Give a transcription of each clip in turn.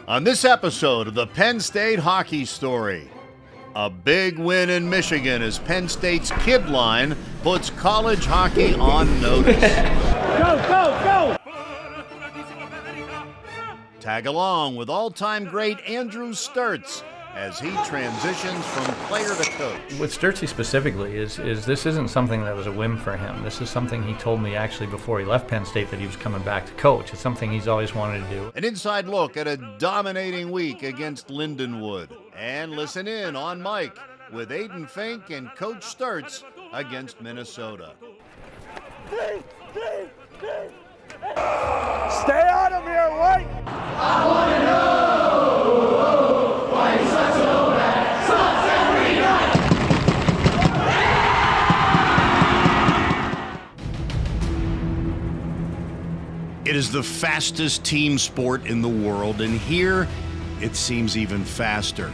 On this episode of the Penn State Hockey Story, a big win in Michigan as Penn State's kid line puts college hockey on notice. Go, go, go! Tag along with all-time great Andrew Sturtz as he transitions from player to coach. With Sturtzy specifically, is this isn't something that was a whim for him. This is something he told me actually before he left Penn State that he was coming back to coach. It's something he's always wanted to do. An inside look at a dominating week against Lindenwood. And listen in on Mike with Aiden Fink and Coach Sturtz against Minnesota. Stay on him here, White! I want to know why he's such a low man. Sucks every night. It is the fastest team sport in the world, and here it seems even faster.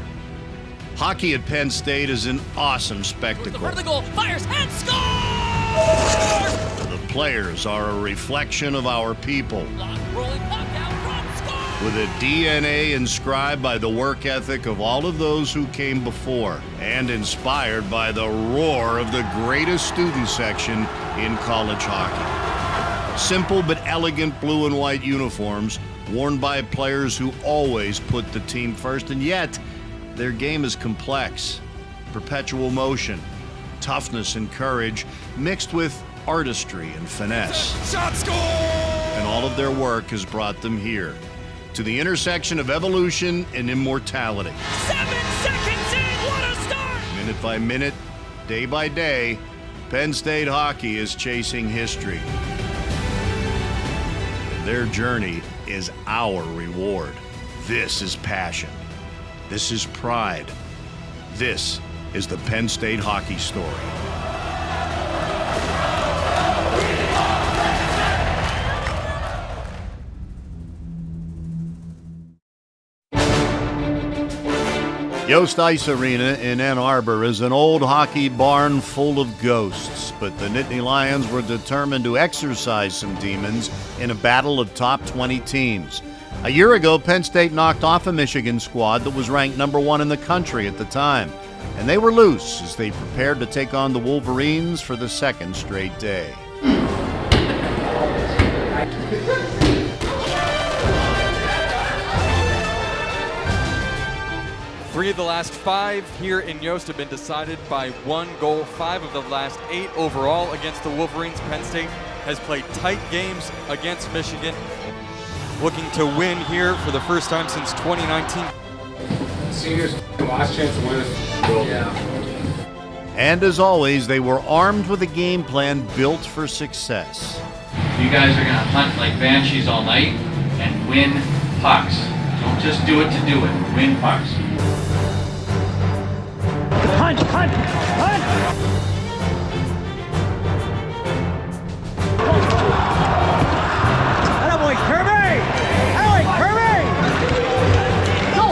Hockey at Penn State is an awesome spectacle. The goal, fires and scores! The players are a reflection of our people. Rolling puck out front, score! With a DNA inscribed by the work ethic of all of those who came before, and inspired by the roar of the greatest student section in college hockey. Simple but elegant blue and white uniforms worn by players who always put the team first, and yet their game is complex. Perpetual motion, toughness and courage mixed with artistry and finesse. Shot score! And all of their work has brought them here, to the intersection of evolution and immortality. 7 seconds in, what a start! Minute by minute, day by day, Penn State hockey is chasing history. Their journey is our reward. This is passion. This is pride. This is the Penn State Hockey Story. Yost Ice Arena in Ann Arbor is an old hockey barn full of ghosts, but the Nittany Lions were determined to exorcise some demons in a battle of top 20 teams. A year ago, Penn State knocked off a Michigan squad that was ranked number 1 in the country at the time, and they were loose as they prepared to take on the Wolverines for the second straight day. Three of the last 5 here in Yost have been decided by 1 goal. 5 of the last 8 overall against the Wolverines. Penn State has played tight games against Michigan, looking to win here for the first time since 2019. Seniors, last chance to win it. Yeah. And as always, they were armed with a game plan built for success. You guys are going to hunt like banshees all night and win pucks. Don't just do it to do it. Win pucks. Punch, punch, punch! Attaboy, Kirby! Attaboy, Kirby! Go!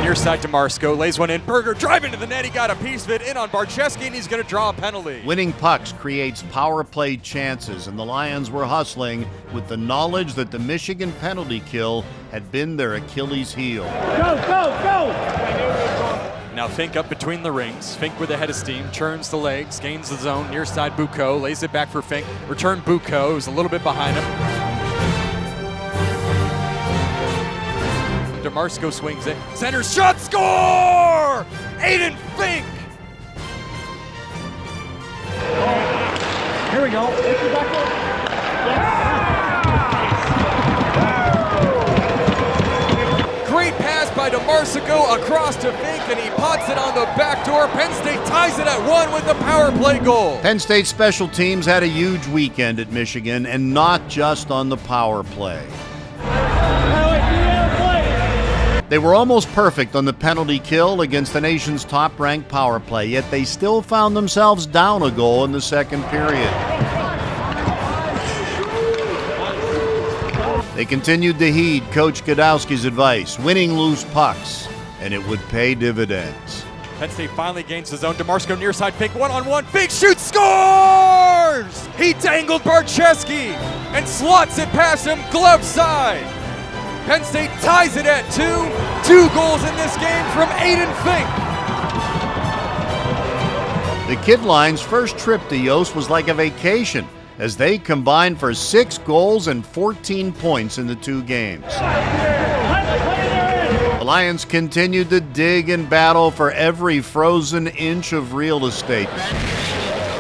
Near side to Marsko, lays one in. Berger driving to the net. He got a piece of it in on Barczewski, and he's going to draw a penalty. Winning pucks creates power play chances, and the Lions were hustling with the knowledge that the Michigan penalty kill had been their Achilles heel. Go, go, go! Now Fink up between the rings. Fink with a head of steam, churns the legs, gains the zone. Near side Bucco, lays it back for Fink. Return Bucco, who's a little bit behind him. DeMarco swings it. Center shot, score! Aiden Fink! Here we go. Great pass by DeMarco across to Fink, and he pots it on the back door. Penn State ties it at 1 with the power play goal. Penn State special teams had a huge weekend at Michigan, and not just on the power play. They were almost perfect on the penalty kill against the nation's top-ranked power play, yet they still found themselves down a goal in the second period. They continued to heed Coach Godowski's advice, winning loose pucks, and it would pay dividends. Penn State finally gains the zone. DeMarco near side, Fink one-on-one. Fink shoots, scores! He dangled Barczewski and slots it past him, glove side. Penn State ties it at 2. 2 goals in this game from Aiden Fink. The Kid Line's first trip to Yost was like a vacation as they combined for 6 goals and 14 points in the 2 games. The Lions continued to dig and battle for every frozen inch of real estate,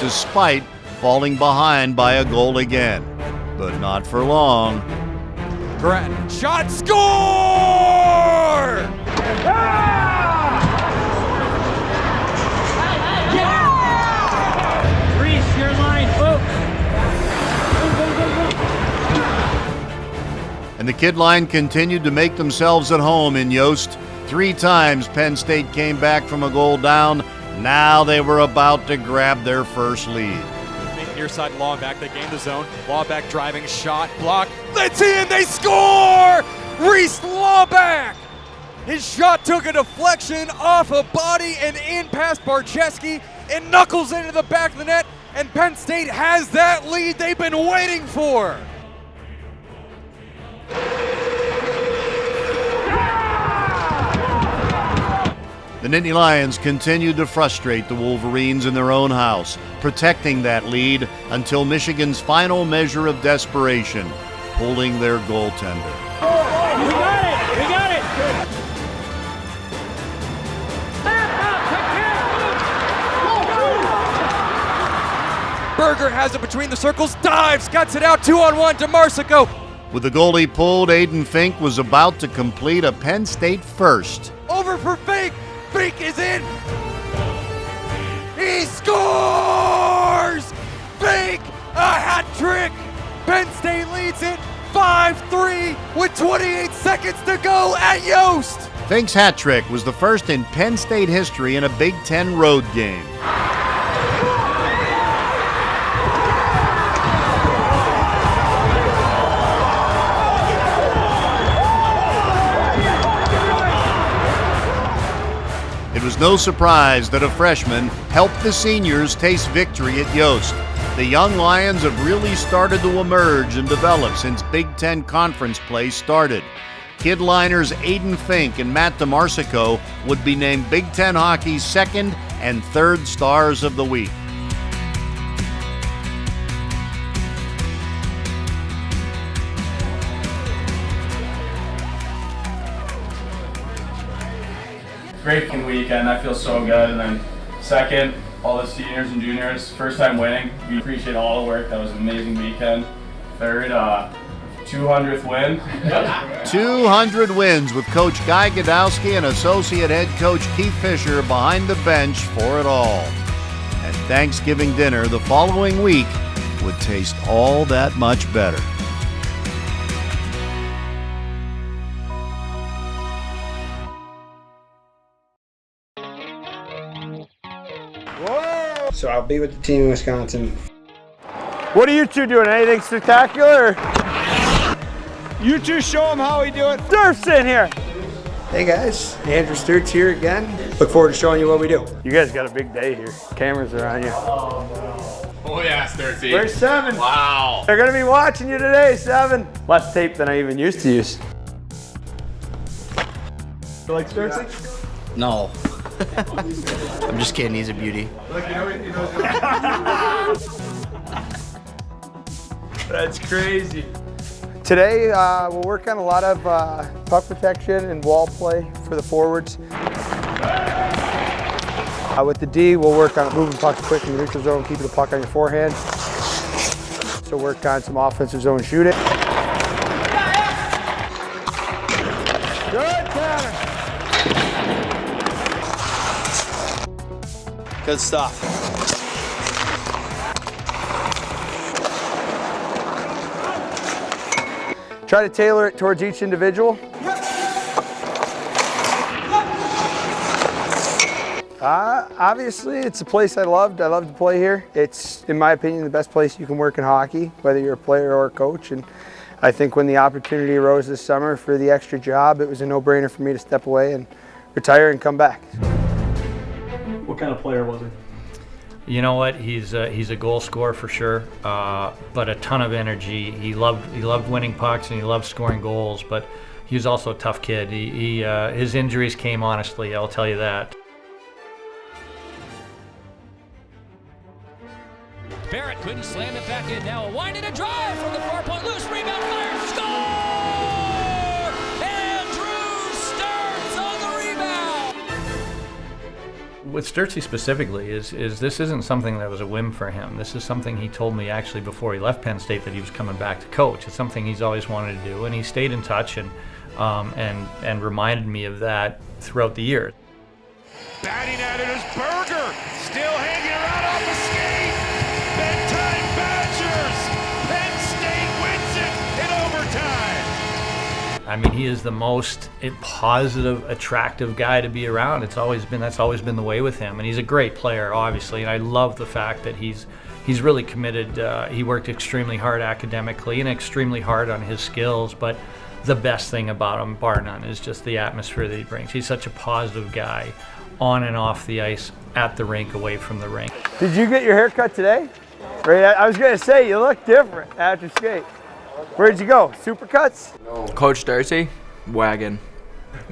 despite falling behind by a goal again. But not for long. Grattan, shot, score! Reese, your line, folks. And the Kid Line continued to make themselves at home in Yost. 3 times Penn State came back from a goal down. Now they were about to grab their first lead. Near side law back, they gain the zone. Law back driving, shot, block. Let's in, they score! Reese Lawback! His shot took a deflection off a body and in past Barcheski and knuckles into the back of the net, and Penn State has that lead they've been waiting for. The Nittany Lions continued to frustrate the Wolverines in their own house, protecting that lead until Michigan's final measure of desperation, pulling their goaltender. We got it! We got it! Berger has it between the circles, dives, cuts it out, 2-on-1 to Marsico. With the goalie pulled, Aiden Fink was about to complete a Penn State first. Over for Fink. Fink is in. He scores! Fink, a hat trick. Penn State leads it 5-3 with 28 seconds to go at Yost. Fink's hat trick was the first in Penn State history in a Big Ten road game. It was no surprise that a freshman helped the seniors taste victory at Yost. The young Lions have really started to emerge and develop since Big Ten conference play started. Kid Liners Aiden Fink and Matt DeMarsico would be named Big Ten Hockey's 2nd and 3rd stars of the week. Great weekend, I feel so good. And then 2nd, all the seniors and juniors, first time winning. We appreciate all the work, that was an amazing weekend. 3rd, 200th win. 200 wins with Coach Guy Godowski and Associate Head Coach Keith Fisher behind the bench for it all. And Thanksgiving dinner the following week would taste all that much better. So I'll be with the team in Wisconsin. What are you two doing? Anything spectacular? You two show them how we do it. Sturtz in here. Hey guys, Andrew Sturtz here again. Look forward to showing you what we do. You guys got a big day here. Cameras are on you. Oh yeah, Sturtzy. Where's 7? Wow. They're gonna be watching you today, 7. Less tape than I even used to use. You like Sturtzy? No. I'm just kidding, he's a beauty. That's crazy. Today, we'll work on a lot of puck protection and wall play for the forwards. With the D, we'll work on moving pucks quick in the neutral zone, keeping the puck on your forehand. So work on some offensive zone shooting. Good, Tanner. Good stuff. Try to tailor it towards each individual. Obviously, it's a place I loved. I love to play here. It's, in my opinion, the best place you can work in hockey, whether you're a player or a coach. And I think when the opportunity arose this summer for the extra job, it was a no-brainer for me to step away and retire and come back. What kind of player was he? You know what? He's a goal scorer for sure, but a ton of energy. He loved winning pucks and he loved scoring goals. But he was also a tough kid. His injuries came honestly. I'll tell you that. Barrett couldn't slam it back in. Now a wind and a drive from the far point. Loose rebound. Fires. Score! Andrew Sturtz on the rebound. With Sturtzy specifically is this isn't something that was a whim for him. This is something he told me actually before he left Penn State that he was coming back to coach. It's something he's always wanted to do, and he stayed in touch and reminded me of that throughout the year. Batting at it is Berger, still hanging around off the skate. Bedtime Badgers. Penn State wins it in overtime. I mean, he is the most positive, attractive guy to be around. That's always been the way with him, and he's a great player, obviously. And I love the fact that he's really committed. He worked extremely hard academically and extremely hard on his skills. But the best thing about him, bar none, is just the atmosphere that he brings. He's such a positive guy, on and off the ice, at the rink, away from the rink. Did you get your hair cut today? Right, I was gonna say you look different after skate. Where'd you go? Supercuts? No. Coach Sturtzy, wagon.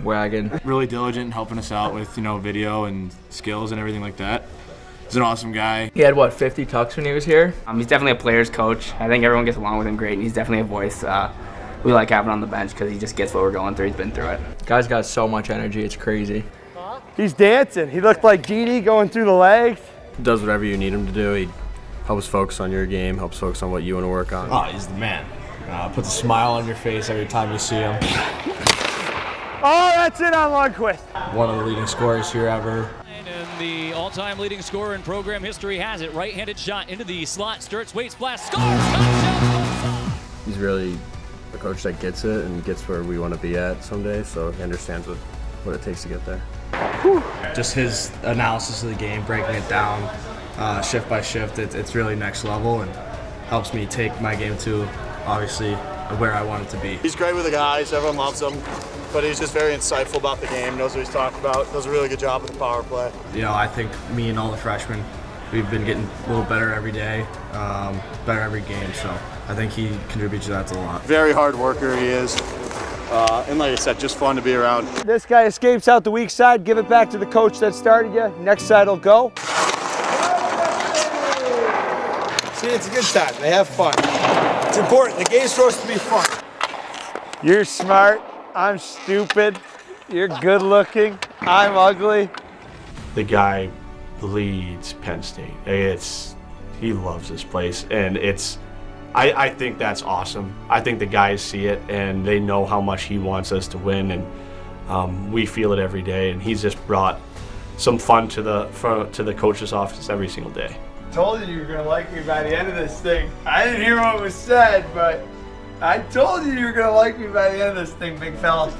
Really diligent in helping us out with, video and skills and everything like that. He's an awesome guy. He had, 50 tucks when he was here? He's definitely a player's coach. I think everyone gets along with him great, and he's definitely a voice we like having on the bench because he just gets what we're going through. He's been through it. Guy's got so much energy, it's crazy. He's dancing. He looked like Genie going through the legs. He does whatever you need him to do. He helps focus on your game, helps focus on what you want to work on. Oh, he's the man. Puts a smile on your face every time you see him. Oh, that's it on Lundqvist. One of the leading scorers here ever. And the all-time leading scorer in program history has it. Right-handed shot into the slot. Sturtz waits, blast, scores! Touchdown! He's really a coach that gets it and gets where we want to be at someday, so he understands what it takes to get there. Whew. Just his analysis of the game, breaking it down shift by shift, it's really next level and helps me take my game to, obviously, where I want it to be. He's great with the guys, everyone loves him, but he's just very insightful about the game, knows what he's talking about, does a really good job with the power play. I think me and all the freshmen, we've been getting a little better every day, better every game, so I think he contributes to that a lot. Very hard worker he is. And like I said, just fun to be around. This guy escapes out the weak side, give it back to the coach that started you. Next side will go. See, it's a good time. They have fun. It's important. The game's supposed to be fun. You're smart. I'm stupid. You're good looking. I'm ugly. The guy bleeds Penn State. He loves this place, and I think that's awesome. I think the guys see it, and they know how much he wants us to win, and we feel it every day. And he's just brought some fun to the coach's office every single day. Told you were gonna like me by the end of this thing. I didn't hear what was said, but I told you were gonna like me by the end of this thing, big fella.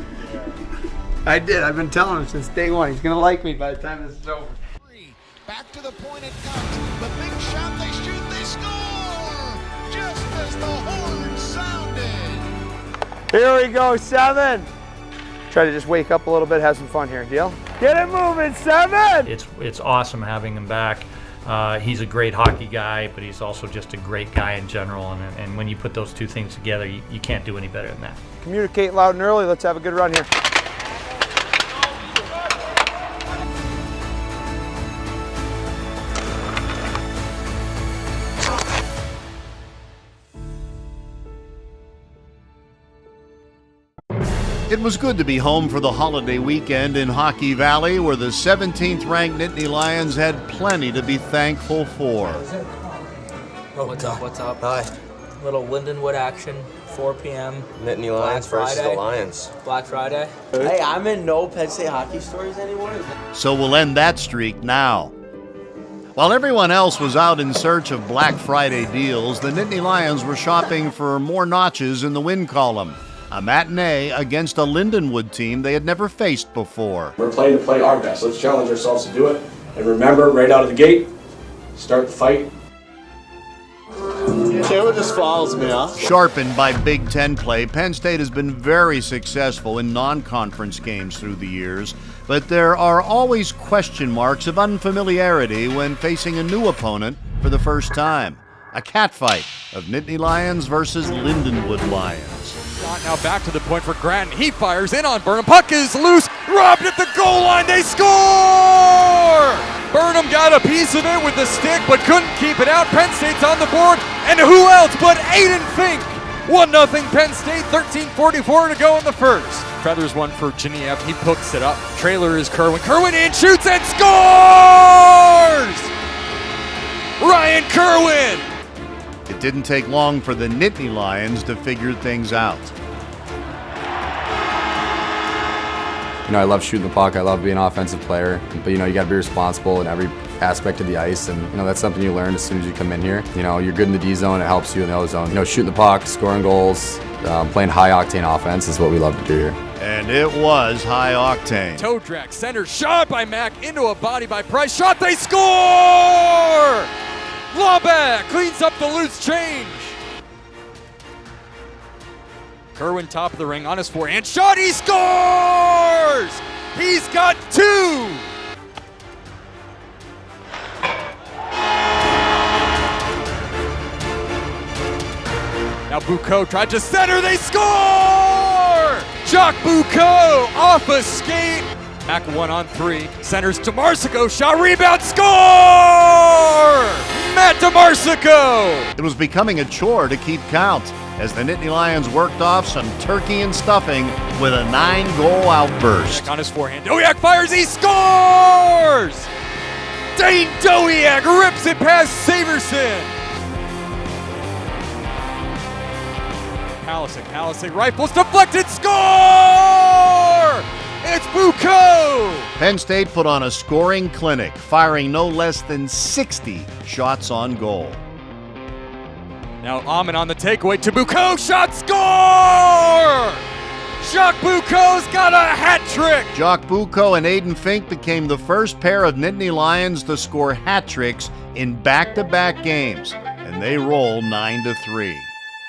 I did. I've been telling him since day one. He's gonna like me by the time this is over. Back to the point it comes. The big shot, they shoot, they score! Just as the horn sounded. Here we go, 7. Try to just wake up a little bit, have some fun here. Deal? Get it moving, 7! It's awesome having him back. He's a great hockey guy, but he's also just a great guy in general. And when you put those two things together, you can't do any better than that. Communicate loud and early. Let's have a good run here. It was good to be home for the holiday weekend in Hockey Valley, where the 17th-ranked Nittany Lions had plenty to be thankful for. Oh, what's up? Hi. Little Lindenwood action, 4 p.m. Nittany Lions versus the Lions. Black Friday. Hey, I'm in no Penn State Hockey Stories anymore. So we'll end that streak now. While everyone else was out in search of Black Friday deals, the Nittany Lions were shopping for more notches in the win column. A matinee against a Lindenwood team they had never faced before. We're playing to play our best. Let's challenge ourselves to do it. And remember, right out of the gate, start the fight. Kayla just follows me, huh? Sharpened by Big Ten play, Penn State has been very successful in non-conference games through the years, but there are always question marks of unfamiliarity when facing a new opponent for the first time. A catfight of Nittany Lions versus Lindenwood Lions. Now back to the point for Grattan. He fires in on Burnham. Puck is loose. Robbed at the goal line. They score! Burnham got a piece of it with the stick, but couldn't keep it out. Penn State's on the board. And who else but Aiden Fink? 1-0 Penn State, 13:44 to go in the first. Feathers one for Geniev. He hooks it up. Trailer is Kerwin. Kerwin in, shoots and scores! Ryan Kerwin! It didn't take long for the Nittany Lions to figure things out. You know, I love shooting the puck. I love being an offensive player. But, you know, you got to be responsible in every aspect of the ice. And, you know, that's something you learn as soon as you come in here. You know, you're good in the D zone. It helps you in the O zone. You know, shooting the puck, scoring goals, playing high-octane offense is what we love to do here. And it was high octane. Toe drag, center, shot by Mack, into a body by Price. Shot, they score! Lawback cleans up the loose change. Kerwin top of the ring on his forehand. Shot, he scores! He's got two! Now Bucco tried to center, they score! Jacques Bucco off a skate. Mack 1-on-3, centers to Marsico, shot, rebound, score! Matt DeMarsico! It was becoming a chore to keep count as the Nittany Lions worked off some turkey and stuffing with a 9-goal outburst. On his forehand, Dowiak fires, he scores! Dane Dowiak rips it past Saverson! Palisek rifles, deflected, score! It's Bucco! Penn State put on a scoring clinic, firing no less than 60 shots on goal. Now Amon on the takeaway to Bucco, shot, score! Jacques Bucco's got a hat trick! Jacques Bucco and Aiden Fink became the first pair of Nittany Lions to score hat tricks in back-to-back games, and they roll 9-3.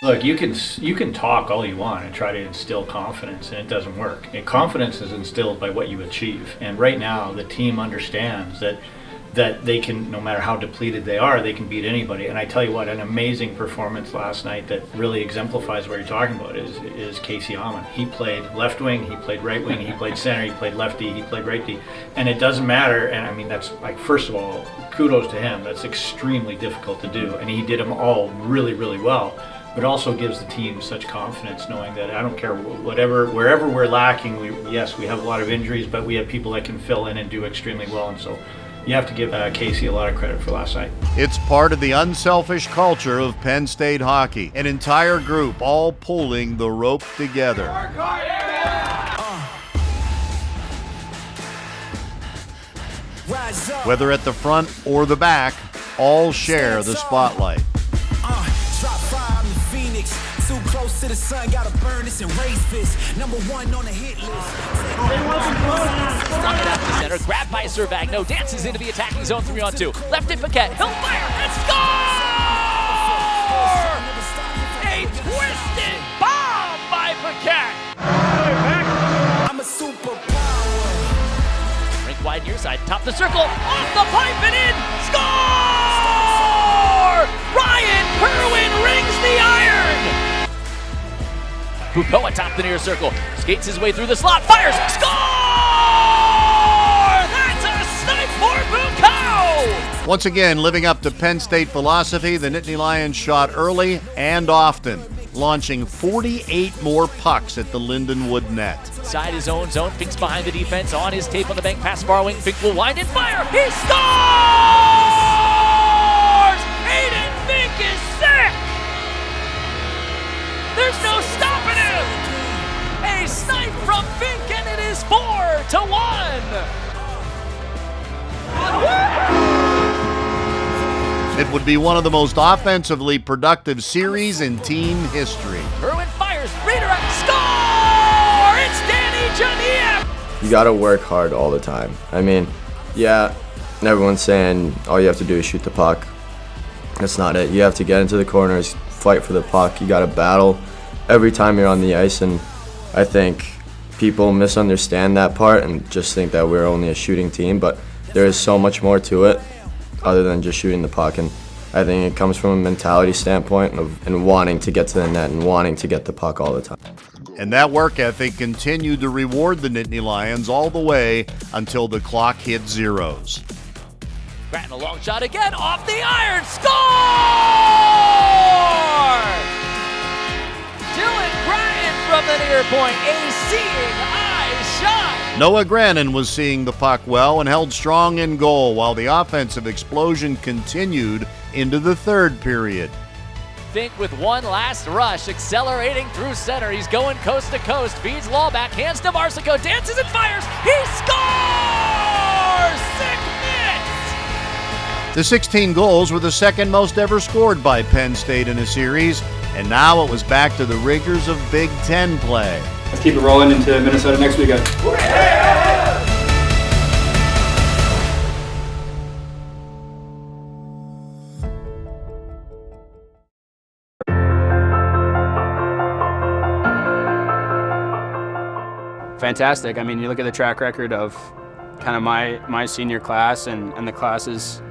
Look, you can talk all you want and try to instill confidence, and it doesn't work. And confidence is instilled by what you achieve. And right now, the team understands that they can, no matter how depleted they are, they can beat anybody. And I tell you what, an amazing performance last night that really exemplifies what you're talking about is Casey Amon. He played left wing, he played right wing, he played center, he played left D, he played right D. And it doesn't matter, and I mean, that's like, first of all, kudos to him. That's extremely difficult to do. And he did them all really, really well. But also gives the team such confidence knowing that I don't care wherever we're lacking, we have a lot of injuries, but we have people that can fill in and do extremely well. And so you have to give Casey a lot of credit for last night. It's part of the unselfish culture of Penn State hockey. An entire group all pulling the rope together. Whether at the front or the back, all share the spotlight. Drop fire, I'm the Phoenix. Too close to the sun, gotta burn this and raise this. #1 on the hit list. Stuck it out to the center, grabbed by Servagno, dances into the attacking zone 3-on-2. Left it, Paquette, he'll fire and score! A twisted bomb by Paquette! I'm a superpower. Rink wide near side, top the circle, off the pipe and in, score! Ryan Kerwin rings the iron! Bucco atop the near circle, skates his way through the slot, fires, score! That's a snipe for Bucco! Once again, living up to Penn State philosophy, the Nittany Lions shot early and often, launching 48 more pucks at the Lindenwood net. Inside his own zone, Fink's behind the defense, on his tape on the bank, pass far wing, Fink will wind and fire, he scores! Aiden Fink is sick! There's no stopping him! A snipe from Fink, and it is 4-1! It would be one of the most offensively productive series in team history. Kerwin fires, redirect, score! It's Danny Geniev! You got to work hard all the time. I mean, yeah, everyone's saying all you have to do is shoot the puck. That's not it. You have to get into the corners, fight for the puck. You got to battle every time you're on the ice, and I think people misunderstand that part and just think that we're only a shooting team, but there is so much more to it other than just shooting the puck, and I think it comes from a mentality standpoint and wanting to get to the net and wanting to get the puck all the time. And that work ethic continued to reward the Nittany Lions all the way until the clock hit zeros. Grattan, a long shot again, off the iron, score! Dylan Grattan from the near point, a seeing eye shot. Noah Grannon was seeing the puck well and held strong in goal while the offensive explosion continued into the third period. Fink with one last rush, accelerating through center. He's going coast to coast, feeds Lawback, hands to Marsico, dances and fires. He scores! 6 minutes! The 16 goals were the second most ever scored by Penn State in a series, and now it was back to the rigors of Big Ten play. Let's keep it rolling into Minnesota next weekend. Fantastic. I mean, you look at the track record of kind of my senior class and the classes,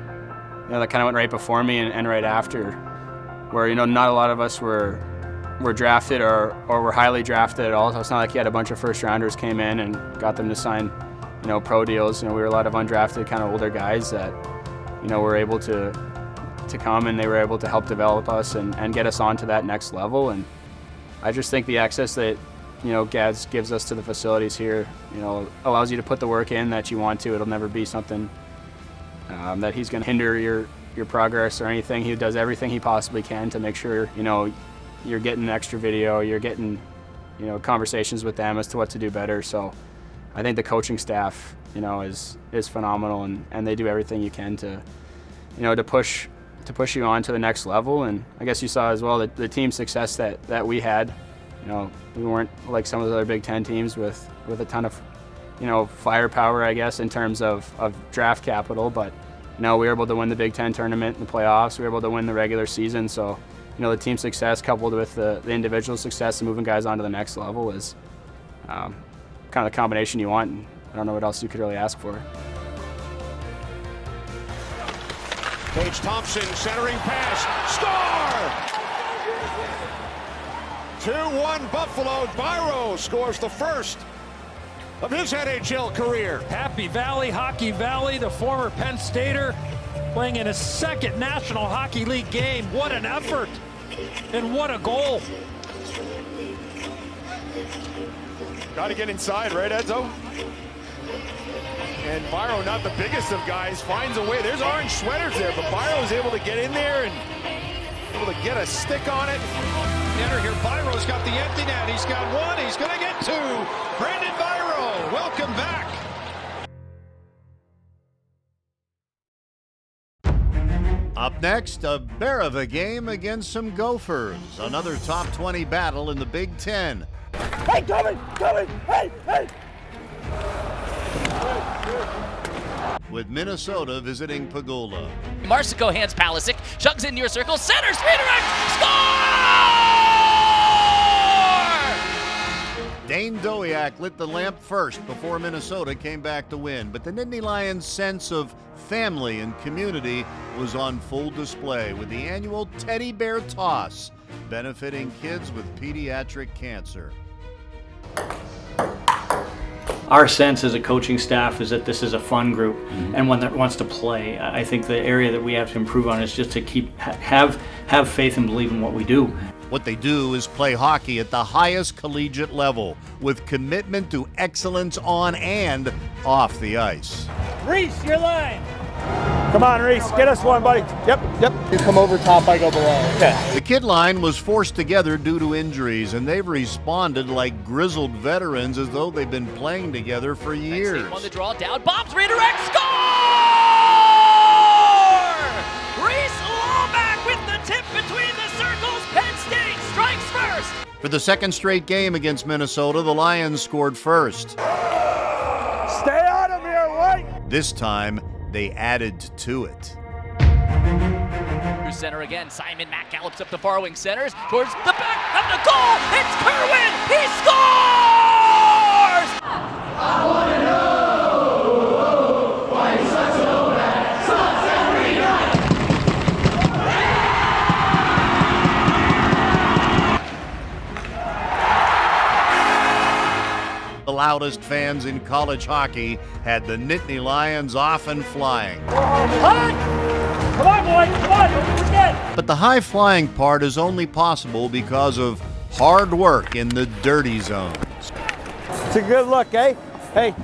that kind of went right before me and right after, where, not a lot of us were drafted or were highly drafted at all. So it's not like you had a bunch of first rounders came in and got them to sign, pro deals. We were a lot of undrafted kind of older guys that, were able to come, and they were able to help develop us and get us on to that next level. And I just think the access that Gads gives us to the facilities here, allows you to put the work in that you want to. It'll never be something that he's going to hinder your progress or anything. He does everything he possibly can to make sure, you're getting extra video, you're getting, conversations with them as to what to do better. So I think the coaching staff, is phenomenal, and they do everything you can to, to push you on to the next level. And I guess you saw as well that the team success that we had. We weren't like some of the other Big Ten teams with a ton of, firepower, I guess, in terms of draft capital. But, we were able to win the Big Ten tournament in the playoffs. We were able to win the regular season. So, the team success coupled with the individual success and moving guys on to the next level is kind of the combination you want. And I don't know what else you could really ask for. Paige Thompson centering pass, score! 2-1 Buffalo. Byro scores the first of his NHL career. Happy Valley, Hockey Valley, the former Penn Stater, playing in his second National Hockey League game. What an effort, and what a goal. Got to get inside, right, Edzo? And Byro, not the biggest of guys, finds a way. There's orange sweaters there, but Byro is able to get in there and able to get a stick on it. Enter here, Byro's got the empty net. He's got one, he's going to get two. Brandon Byro, welcome back. Up next, a bear of a game against some Gophers. Another top 20 battle in the Big Ten. Hey, coming, hey! With Minnesota visiting Pagula. Marsico hands Palisic, chugs in near circle, centers, redirect, score! Dane Dowiak lit the lamp first before Minnesota came back to win, but the Nittany Lions' sense of family and community was on full display with the annual Teddy Bear Toss, benefiting kids with pediatric cancer. Our sense as a coaching staff is that this is a fun group and one that wants to play. I think the area that we have to improve on is just to have faith and believe in what we do. What they do is play hockey at the highest collegiate level with commitment to excellence on and off the ice. Reese, your line. Come on, Reese, get us one, buddy. Yep. You come over top, I go below. Okay. The kid line was forced together due to injuries, and they've responded like grizzled veterans as though they've been playing together for years. On the draw, down, bombs, redirect, score! Reese Lawback with the tip between the circles. Penn State strikes first. For the second straight game against Minnesota, the Lions scored first. Stay on him here, White. This time, they added to it. through center again. Simon Mack gallops up the far wing, centers towards the back of the goal. It's Kerwin. He scores! I want to know why he's such a bad. Sucks every night. The loudest fans in college hockey had the Nittany Lions off and flying. Hut! Come on, boys, come on, don't forget. But the high flying part is only possible because of hard work in the dirty zones. It's a good look, eh? Hey,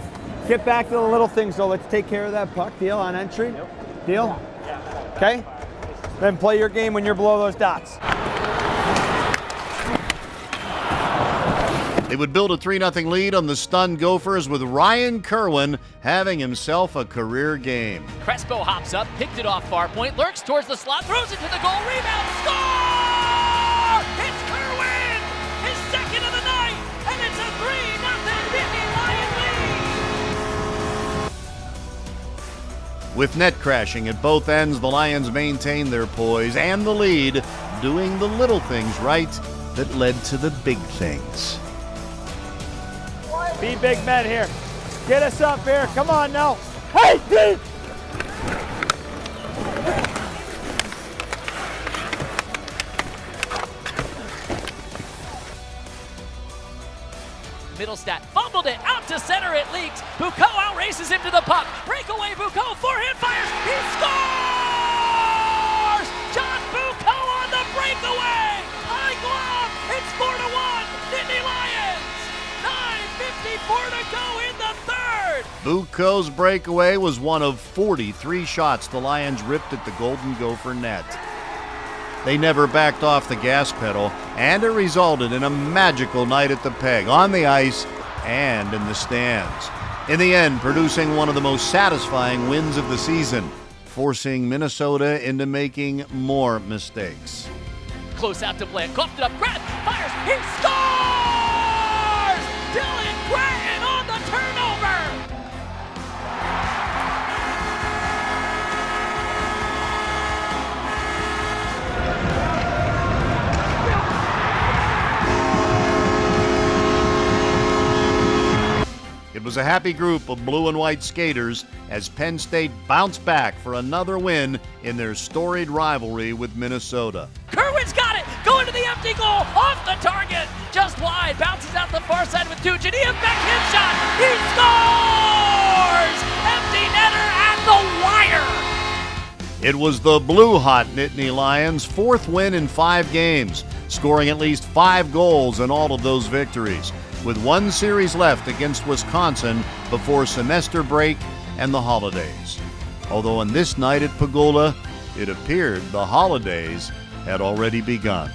get back to the little things though. Let's take care of that puck. Deal on entry? Yep. Deal? Yeah. Okay? Then play your game when you're below those dots. They would build a 3-0 lead on the stunned Gophers with Ryan Kerwin having himself a career game. Crespo hops up, picked it off far point, lurks towards the slot, throws it to the goal, rebound, score! It's Kerwin! His second of the night, and it's a 3-0 Nittany Lion lead! With net crashing at both ends, the Lions maintained their poise and the lead, doing the little things right that led to the big things. Be big men here. Get us up here. Come on now. Hey, Pete! Middlestat fumbled it out to center. It leaks. Bucco outraces him to the puck. Breakaway. Bucco forehand fires. He scores! John Bucco on the breakaway. High glove. It's 4-1. Nittany Lions. 9:54 to go in the third. Bucco's breakaway was one of 43 shots the Lions ripped at the Golden Gopher net. They never backed off the gas pedal, and it resulted in a magical night at the Peg, on the ice and in the stands. In the end, producing one of the most satisfying wins of the season, forcing Minnesota into making more mistakes. Close out to Bland, coughed it up, grabs, fires, he scores! Dylan Gratton on the turnover! It was a happy group of blue and white skaters as Penn State bounced back for another win in their storied rivalry with Minnesota. Kerwin's got it! Going to the empty goal! Off the target! Just wide! Bounces out the far side with Tuchin. He backhand shot! He scores! Empty netter at the wire! It was the blue-hot Nittany Lions' fourth win in 5 games, scoring at least 5 goals in all of those victories, with one series left against Wisconsin before semester break and the holidays. Although on this night at Pagula, it appeared the holidays had already begun.